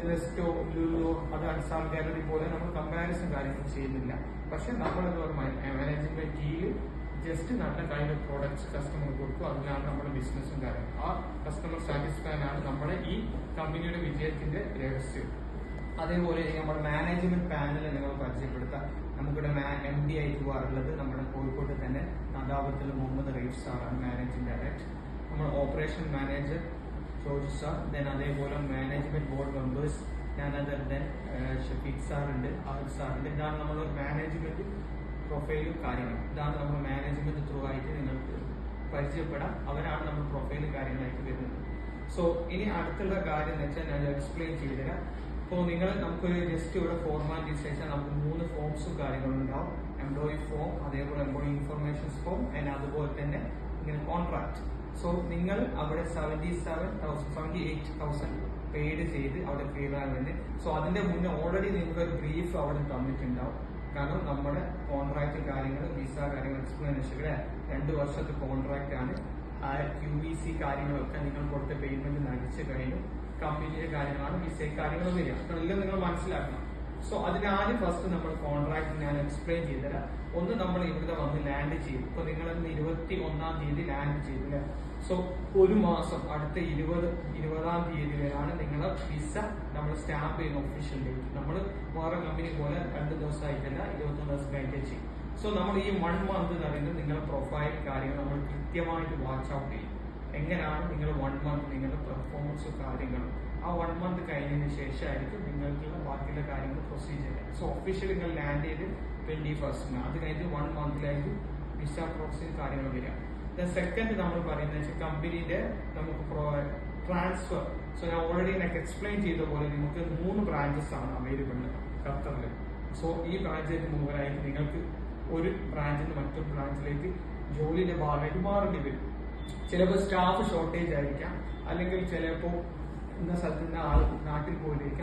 നെസ്റ്റോ, ലുലു, അത് അൻസാർ ഗാലറി പോലെ നമ്മൾ കമ്പാരിസൺ കാര്യങ്ങൾ ചെയ്യുന്നില്ല. പക്ഷെ നമ്മളെന്ന് പറഞ്ഞാൽ മാനേജ്മെന്റ് കീഴിൽ ജസ്റ്റ് നല്ല കൈൻഡ് ഓഫ് പ്രോഡക്ട്സ് കസ്റ്റമർ കൊടുക്കും. അതിലാണ് നമ്മുടെ ബിസിനസ്സും കാര്യം. ആ കസ്റ്റമർ സാറ്റിസ്ഫൈഡ് ആണ് നമ്മുടെ ഈ കമ്പനിയുടെ വിജയത്തിന്റെ രഹസ്യം. അതേപോലെ നമ്മുടെ മാനേജ്മെന്റ് പാനൽ നിങ്ങൾ പരിചയപ്പെടുത്താം. നമുക്കിവിടെ MD ആയിട്ട് പോകാറുള്ളത് നമ്മുടെ കോഴിക്കോട്ട് തന്നെ നാദാപുരത്തിൽ മുഹമ്മദ് റയീഫ് സാറാണ് മാനേജിംഗ് ഡയറക്ടർ. നമ്മുടെ operation manager George sir, then അതേപോലെ management board members then Shafeeq സാറുണ്ട്, ആദിൽ സാറുണ്ട്. ഇതാണ് നമ്മുടെ മാനേജ്മെന്റ് പ്രൊഫൈലും കാര്യങ്ങളും. ഇതാണ് നമ്മുടെ മാനേജ്മെന്റ് ത്രൂ ആയിട്ട് നിങ്ങൾക്ക് പരിചയപ്പെടാം. അവരാണ് നമ്മുടെ പ്രൊഫൈലും കാര്യങ്ങളായിട്ട് വരുന്നത്. സോ ഇനി അടുത്തുള്ള കാര്യം എന്ന് വെച്ചാൽ ഞാൻ എക്സ്പ്ലെയിൻ ചെയ്തുതരാം. അപ്പോൾ നമുക്കൊരു ജസ്റ്റ് ഇവിടെ ഫോർമാലിറ്റീസ് വെച്ചാൽ നമുക്ക് 3 ഫോംസും കാര്യങ്ങളും ഉണ്ടാവും. എംപ്ലോയി ഫോം, അതേപോലെ എംപ്ലോയി ഇൻഫർമേഷൻസ് ഫോം, അതുപോലെ തന്നെ ഇങ്ങനെ കോൺട്രാക്ട്. സോ നിങ്ങൾ അവിടെ 78,000 പെയ്ഡ് ചെയ്ത് അവിടെ ക്ലിയർ ആകുന്നത്. സോ അതിന്റെ മുന്നേ ഓൾറെഡി നിങ്ങൾക്ക് ഒരു ബ്രീഫ് അവിടെ തന്നിട്ടുണ്ടാവും. കാരണം നമ്മുടെ കോൺട്രാക്ട് കാര്യങ്ങൾ, വിസ കാര്യങ്ങൾ എക്സ്പ്ലനേഷൻ 2 വർഷത്തെ കോൺട്രാക്ട് ആണ്. QVC കാര്യങ്ങളൊക്കെ നിങ്ങൾ കൊടുത്ത പേയ്മെന്റ് നടിച്ചു കഴിഞ്ഞു. കമ്പനിയുടെ കാര്യങ്ങളാണ്, വിസ കാര്യങ്ങൾ വരിക. അതെല്ലാം നിങ്ങൾ മനസ്സിലാക്കണം. സോ അതിനാദ്യം ഫസ്റ്റ് നമ്മൾ കോൺട്രാക്ട് ഞാൻ എക്സ്പ്ലെയിൻ ചെയ്തുതരാം. ഒന്ന് നമ്മൾ ഇവിടെ വന്ന് ലാൻഡ് ചെയ്തു. ഇപ്പൊ നിങ്ങൾ 21-ാം തീയതി ലാൻഡ് ചെയ്തില്ല. സോ ഒരു മാസം അടുത്ത 20-ാം തീയതി വരെയാണ് നിങ്ങളെ വിസ നമ്മൾ സ്റ്റാമ്പ് ചെയ്യുന്ന ഒഫീഷ്യൽ ഡേറ്റ്. നമ്മൾ വേറെ കമ്പനി പോലെ 2 ദിവസമായിട്ടല്ല, 21 ദിവസം കഴിഞ്ഞിട്ട് ചെയ്യും. സോ നമ്മൾ ഈ 1 മന്ത് എന്ന് പറയുന്നത് നിങ്ങളുടെ പ്രൊഫൈൽ കാര്യങ്ങൾ നമ്മൾ കൃത്യമായിട്ട് വാച്ച് ഔട്ട് ചെയ്യും. എങ്ങനെയാണ് നിങ്ങൾ 1 മന്ത് നിങ്ങളുടെ പെർഫോമൻസ് കാര്യങ്ങളും. ആ 1 മന്ത് കഴിഞ്ഞതിന് ശേഷമായിരിക്കും നിങ്ങൾക്കുള്ള ബാക്കിയുള്ള കാര്യങ്ങൾ പ്രൊസീജിയർ. സോ ഒഫീഷ്യലി നിങ്ങൾ ലാൻഡ് ചെയ്ത് 21st, അത് കഴിഞ്ഞ് 1 മന്തിലായിട്ട് വിസ പ്രോസസ് കാര്യങ്ങൾ വരിക. സെക്കൻഡ് നമ്മൾ പറയുന്നത് കമ്പനിയുടെ നമുക്ക് ട്രാൻസ്ഫർ. സോ ഞാൻ ഓൾറെഡി എക്സ്പ്ലെയിൻ ചെയ്ത പോലെ നിങ്ങൾക്ക് 3 ബ്രാഞ്ചസ് ആണ് അവൈലബിൾ ഖത്തറിൽ. സോ ഈ ബ്രാഞ്ചിന് മുമ്പായിട്ട് നിങ്ങൾക്ക് ഒരു ബ്രാഞ്ചിൽ നിന്ന് മറ്റൊരു ബ്രാഞ്ചിലേക്ക് ജോലിയുടെ ഭാഗമായിട്ട് മാറേണ്ടി വരും. ചിലപ്പോൾ സ്റ്റാഫ് ഷോർട്ടേജ് ആയിരിക്കാം, അല്ലെങ്കിൽ ചിലപ്പോൾ ഇന്ന സ്ഥലത്ത് നിന്ന് ആൾ നാട്ടിൽ പോയിരിക്കാം.